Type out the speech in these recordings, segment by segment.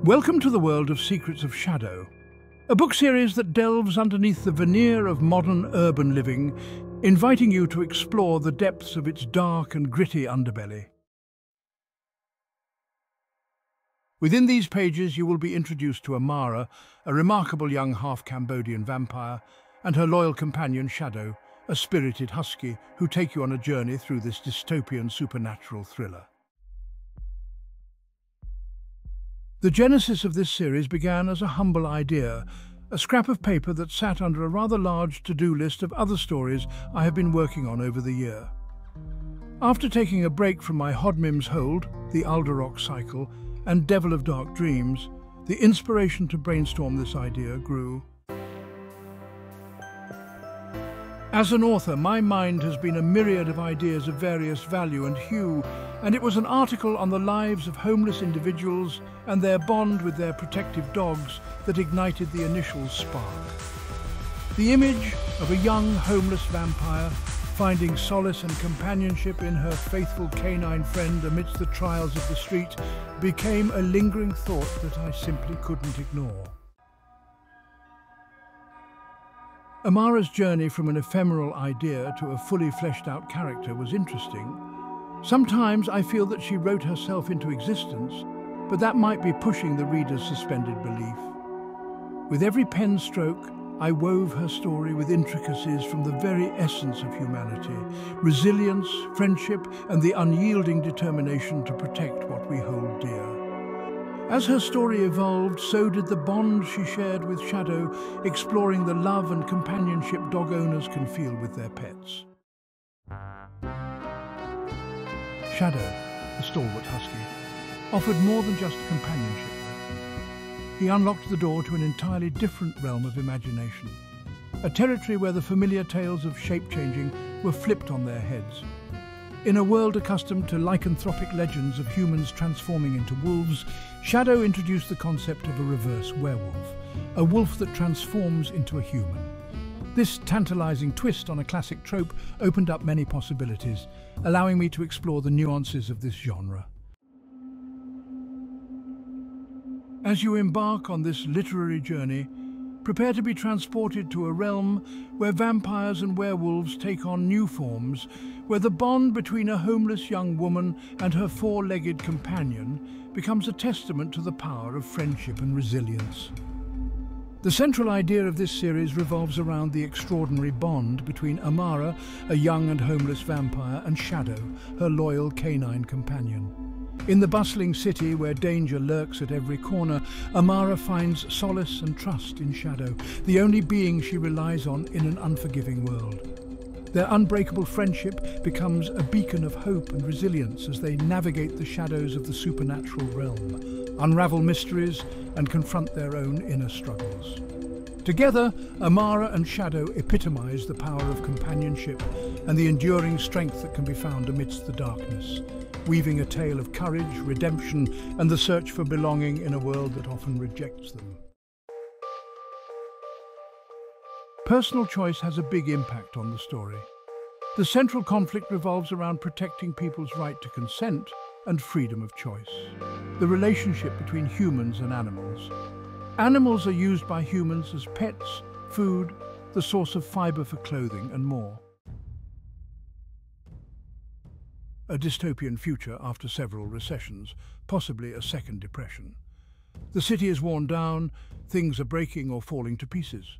Welcome to the world of Secrets of Shadow, a book series that delves underneath the veneer of modern urban living, inviting you to explore the depths of its dark and gritty underbelly. Within these pages you will be introduced to Amara, a remarkable young half-Cambodian vampire, and her loyal companion Shadow, a spirited husky who take you on a journey through this dystopian supernatural thriller. The genesis of this series began as a humble idea, a scrap of paper that sat under a rather large to-do list of other stories I have been working on over the year. After taking a break from my Hodmim's Hold, the Alderrock Cycle, and Devil of Dark Dreams, the inspiration to brainstorm this idea grew. As an author, my mind has been a myriad of ideas of various value and hue, and it was an article on the lives of homeless individuals and their bond with their protective dogs that ignited the initial spark. The image of a young homeless vampire finding solace and companionship in her faithful canine friend amidst the trials of the street became a lingering thought that I simply couldn't ignore. Amara's journey from an ephemeral idea to a fully fleshed-out character was interesting. Sometimes I feel that she wrote herself into existence, but that might be pushing the reader's suspended belief. With every pen stroke, I wove her story with intricacies from the very essence of humanity, resilience, friendship, and the unyielding determination to protect what we hold dear. As her story evolved, so did the bond she shared with Shadow, exploring the love and companionship dog owners can feel with their pets. Shadow, the stalwart husky, offered more than just companionship. He unlocked the door to an entirely different realm of imagination, a territory where the familiar tales of shape-changing were flipped on their heads. In a world accustomed to lycanthropic legends of humans transforming into wolves, Shadow introduced the concept of a reverse werewolf, a wolf that transforms into a human. This tantalizing twist on a classic trope opened up many possibilities, allowing me to explore the nuances of this genre. As you embark on this literary journey, prepare to be transported to a realm where vampires and werewolves take on new forms, where the bond between a homeless young woman and her four-legged companion becomes a testament to the power of friendship and resilience. The central idea of this series revolves around the extraordinary bond between Amara, a young and homeless vampire, and Shadow, her loyal canine companion. In the bustling city where danger lurks at every corner, Amara finds solace and trust in Shadow, the only being she relies on in an unforgiving world. Their unbreakable friendship becomes a beacon of hope and resilience as they navigate the shadows of the supernatural realm, unravel mysteries, and confront their own inner struggles. Together, Amara and Shadow epitomize the power of companionship and the enduring strength that can be found amidst the darkness, weaving a tale of courage, redemption, and the search for belonging in a world that often rejects them. Personal choice has a big impact on the story. The central conflict revolves around protecting people's right to consent and freedom of choice. The relationship between humans and animals. Animals are used by humans as pets, food, the source of fiber for clothing, and more. A dystopian future after several recessions, possibly a second depression. The city is worn down, things are breaking or falling to pieces.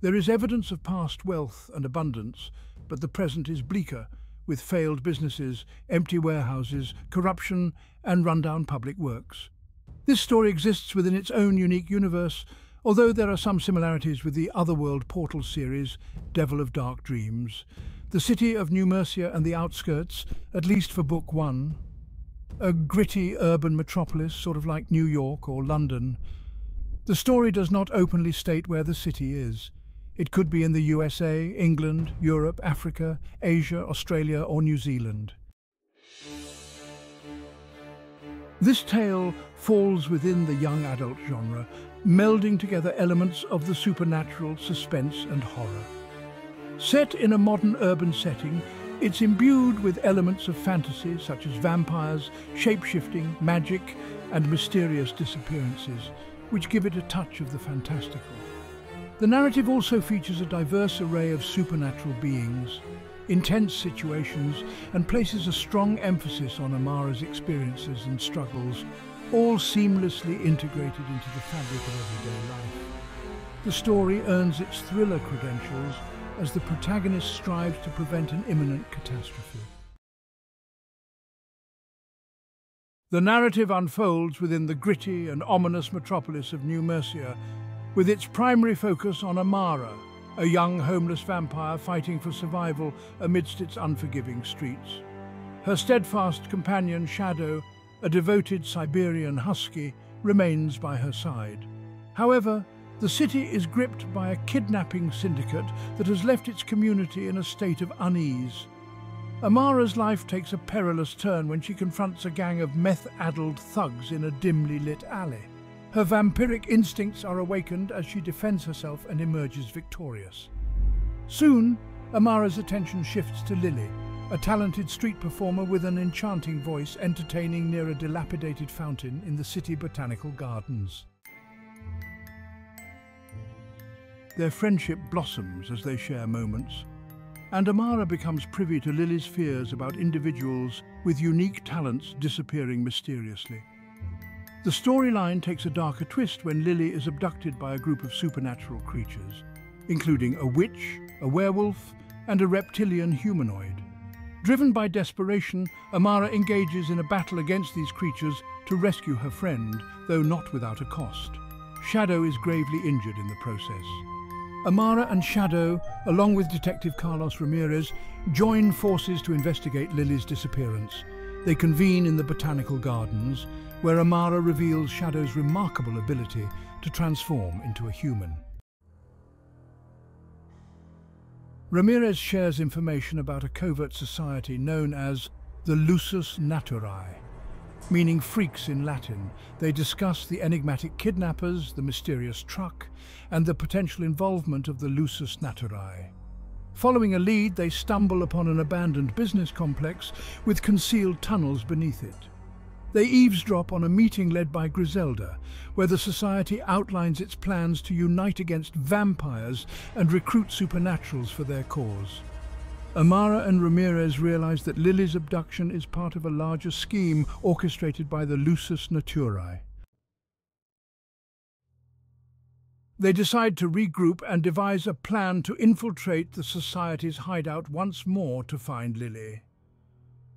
There is evidence of past wealth and abundance, but the present is bleaker, with failed businesses, empty warehouses, corruption, and rundown public works. This story exists within its own unique universe, although there are some similarities with the Otherworld Portal series, Devil of Dark Dreams. The city of New Mercia and the outskirts, at least for Book 1. A gritty urban metropolis, sort of like New York or London. The story does not openly state where the city is. It could be in the USA, England, Europe, Africa, Asia, Australia, or New Zealand. This tale falls within the young adult genre, melding together elements of the supernatural, suspense, and horror. Set in a modern urban setting, It's imbued with elements of fantasy such as vampires, shape-shifting, magic, and mysterious disappearances, which give it a touch of the fantastical. The narrative also features a diverse array of supernatural beings, intense situations, and places a strong emphasis on Amara's experiences and struggles, all seamlessly integrated into the fabric of everyday life. The story earns its thriller credentials as the protagonist strives to prevent an imminent catastrophe. The narrative unfolds within the gritty and ominous metropolis of New Mercia, with its primary focus on Amara, a young homeless vampire fighting for survival amidst its unforgiving streets. Her steadfast companion Shadow, a devoted Siberian husky, remains by her side. However, the city is gripped by a kidnapping syndicate that has left its community in a state of unease. Amara's life takes a perilous turn when she confronts a gang of meth-addled thugs in a dimly lit alley. Her vampiric instincts are awakened as she defends herself and emerges victorious. Soon, Amara's attention shifts to Lily, a talented street performer with an enchanting voice entertaining near a dilapidated fountain in the city botanical gardens. Their friendship blossoms as they share moments, and Amara becomes privy to Lily's fears about individuals with unique talents disappearing mysteriously. The storyline takes a darker twist when Lily is abducted by a group of supernatural creatures, including a witch, a werewolf, and a reptilian humanoid. Driven by desperation, Amara engages in a battle against these creatures to rescue her friend, though not without a cost. Shadow is gravely injured in the process. Amara and Shadow, along with Detective Carlos Ramirez, join forces to investigate Lily's disappearance. They convene in the botanical gardens, where Amara reveals Shadow's remarkable ability to transform into a human. Ramirez shares information about a covert society known as the Lusus Naturae, meaning freaks in Latin. They discuss the enigmatic kidnappers, the mysterious truck, and the potential involvement of the Lusus Naturae. Following a lead, they stumble upon an abandoned business complex with concealed tunnels beneath it. They eavesdrop on a meeting led by Griselda, where the society outlines its plans to unite against vampires and recruit supernaturals for their cause. Amara and Ramirez realize that Lily's abduction is part of a larger scheme orchestrated by the Lusus Naturae. They decide to regroup and devise a plan to infiltrate the society's hideout once more to find Lily.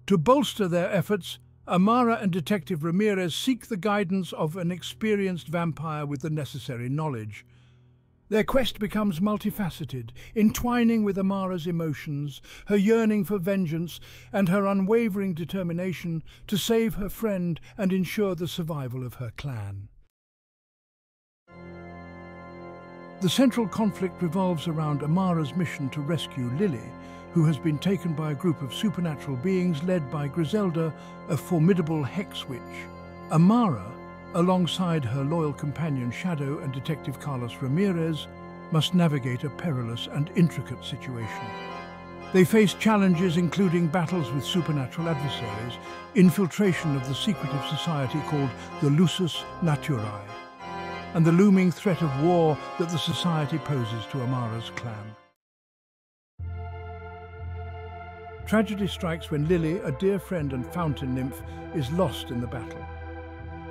To bolster their efforts, Amara and Detective Ramirez seek the guidance of an experienced vampire with the necessary knowledge. Their quest becomes multifaceted, entwining with Amara's emotions, her yearning for vengeance, and her unwavering determination to save her friend and ensure the survival of her clan. The central conflict revolves around Amara's mission to rescue Lily, who has been taken by a group of supernatural beings led by Griselda, a formidable hex witch. Amara, alongside her loyal companion Shadow and Detective Carlos Ramirez, must navigate a perilous and intricate situation. They face challenges including battles with supernatural adversaries, infiltration of the secretive society called the Lusus Naturae, and the looming threat of war that the society poses to Amara's clan. Tragedy strikes when Lily, a dear friend and fountain nymph, is lost in the battle.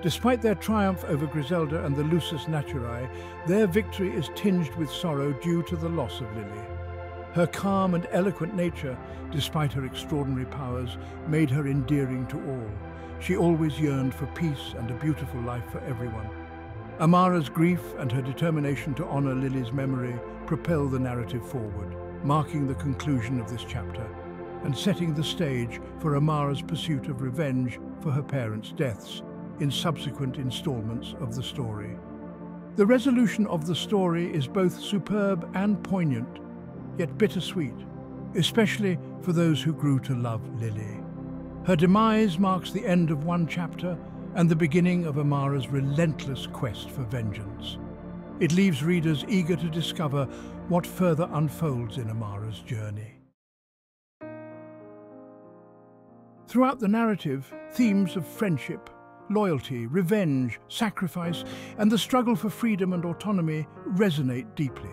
Despite their triumph over Griselda and the Lusus Naturae, their victory is tinged with sorrow due to the loss of Lily. Her calm and eloquent nature, despite her extraordinary powers, made her endearing to all. She always yearned for peace and a beautiful life for everyone. Amara's grief and her determination to honor Lily's memory propel the narrative forward, marking the conclusion of this chapter and setting the stage for Amara's pursuit of revenge for her parents' deaths in subsequent installments of the story. The resolution of the story is both superb and poignant, yet bittersweet, especially for those who grew to love Lily. Her demise marks the end of one chapter and the beginning of Amara's relentless quest for vengeance. It leaves readers eager to discover what further unfolds in Amara's journey. Throughout the narrative, themes of friendship, loyalty, revenge, sacrifice, and the struggle for freedom and autonomy resonate deeply.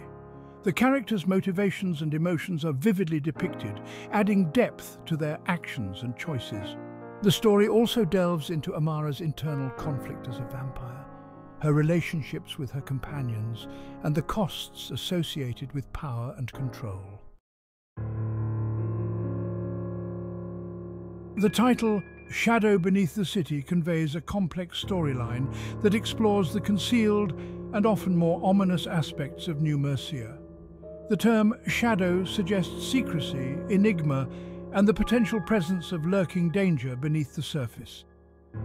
The characters' motivations and emotions are vividly depicted, adding depth to their actions and choices. The story also delves into Amara's internal conflict as a vampire, her relationships with her companions, and the costs associated with power and control. The title, Shadow Beneath the City, conveys a complex storyline that explores the concealed and often more ominous aspects of New Mercia. The term shadow suggests secrecy, enigma, and the potential presence of lurking danger beneath the surface.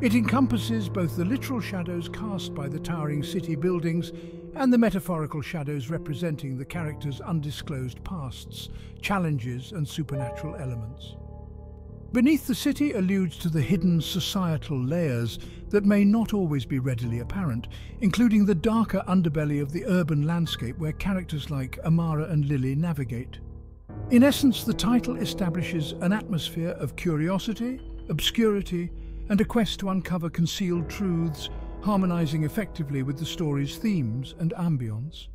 It encompasses both the literal shadows cast by the towering city buildings and the metaphorical shadows representing the characters' undisclosed pasts, challenges, and supernatural elements. Beneath the City alludes to the hidden societal layers that may not always be readily apparent, including the darker underbelly of the urban landscape where characters like Amara and Lily navigate. In essence, the title establishes an atmosphere of curiosity, obscurity, and a quest to uncover concealed truths, harmonizing effectively with the story's themes and ambience.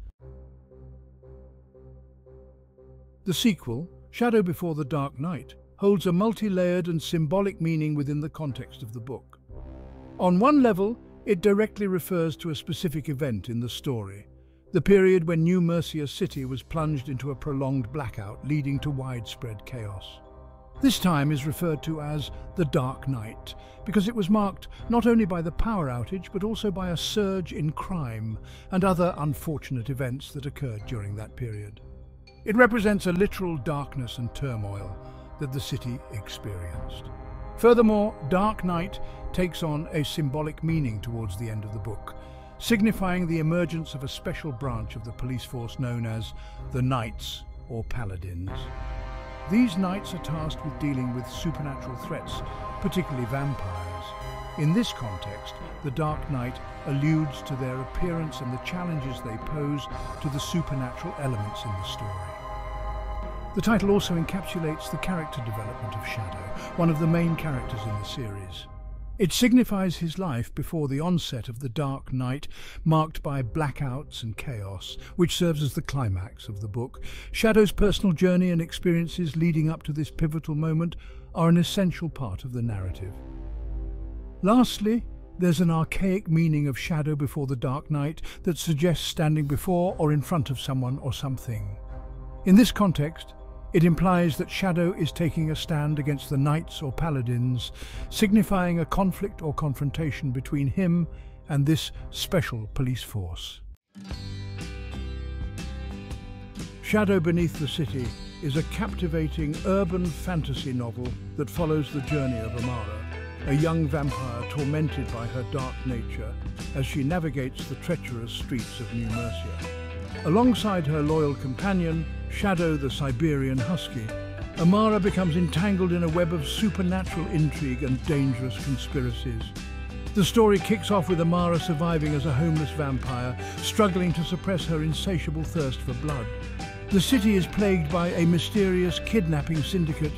The sequel, Shadow Before the Dark Night, holds a multi-layered and symbolic meaning within the context of the book. On one level, it directly refers to a specific event in the story, the period when New Mercia City was plunged into a prolonged blackout leading to widespread chaos. This time is referred to as the Dark Night because it was marked not only by the power outage but also by a surge in crime and other unfortunate events that occurred during that period. It represents a literal darkness and turmoil that the city experienced. Furthermore, Dark Night takes on a symbolic meaning towards the end of the book, signifying the emergence of a special branch of the police force known as the Knights or Paladins. These knights are tasked with dealing with supernatural threats, particularly vampires. In this context, the Dark Night alludes to their appearance and the challenges they pose to the supernatural elements in the story. The title also encapsulates the character development of Shadow, one of the main characters in the series. It signifies his life before the onset of the Dark Night, marked by blackouts and chaos, which serves as the climax of the book. Shadow's personal journey and experiences leading up to this pivotal moment are an essential part of the narrative. Lastly, there's an archaic meaning of Shadow Before the Dark Night that suggests standing before or in front of someone or something. In this context, it implies that Shadow is taking a stand against the Knights or Paladins, signifying a conflict or confrontation between him and this special police force. Shadow Beneath the City is a captivating urban fantasy novel that follows the journey of Amara, a young vampire tormented by her dark nature as she navigates the treacherous streets of New Mercia. Alongside her loyal companion, Shadow the Siberian husky, Amara becomes entangled in a web of supernatural intrigue and dangerous conspiracies. The story kicks off with Amara surviving as a homeless vampire, struggling to suppress her insatiable thirst for blood. The city is plagued by a mysterious kidnapping syndicate,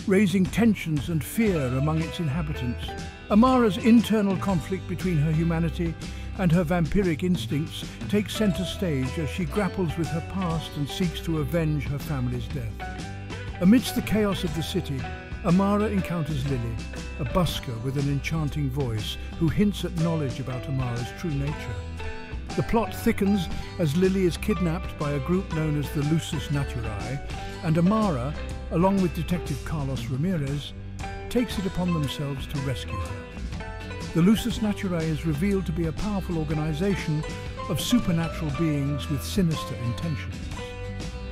raising tensions and fear among its inhabitants. Amara's internal conflict between her humanity and her vampiric instincts takes center stage as she grapples with her past and seeks to avenge her family's death. Amidst the chaos of the city, Amara encounters Lily, a busker with an enchanting voice who hints at knowledge about Amara's true nature. The plot thickens as Lily is kidnapped by a group known as the Lusus Naturae, and Amara, along with Detective Ramirez, takes it upon themselves to rescue her. The Lusus Naturae is revealed to be a powerful organization of supernatural beings with sinister intentions.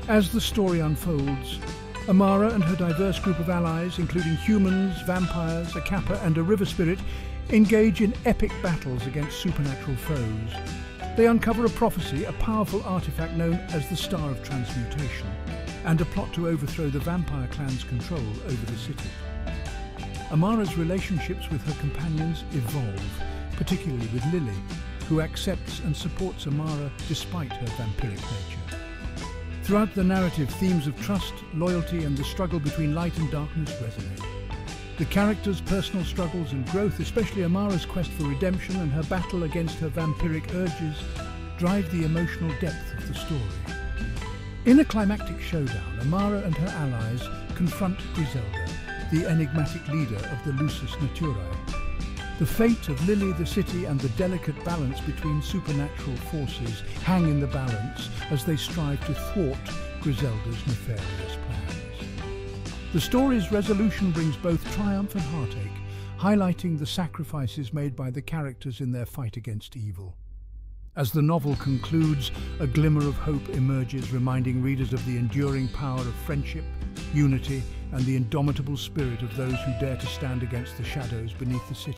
As the story unfolds, Amara and her diverse group of allies, including humans, vampires, a kappa and a river spirit, engage in epic battles against supernatural foes. They uncover a prophecy, a powerful artifact known as the Star of Transmutation, and a plot to overthrow the vampire clan's control over the city. Amara's relationships with her companions evolve, particularly with Lily, who accepts and supports Amara despite her vampiric nature. Throughout the narrative, themes of trust, loyalty, and the struggle between light and darkness resonate. The characters' personal struggles and growth, especially Amara's quest for redemption and her battle against her vampiric urges, drive the emotional depth of the story. In a climactic showdown, Amara and her allies confront Griselda, the enigmatic leader of the Lusus Naturae. The fate of Lily, the city, and the delicate balance between supernatural forces hang in the balance as they strive to thwart Griselda's nefarious plans. The story's resolution brings both triumph and heartache, highlighting the sacrifices made by the characters in their fight against evil. As the novel concludes, a glimmer of hope emerges, reminding readers of the enduring power of friendship, unity, and the indomitable spirit of those who dare to stand against the shadows beneath the city.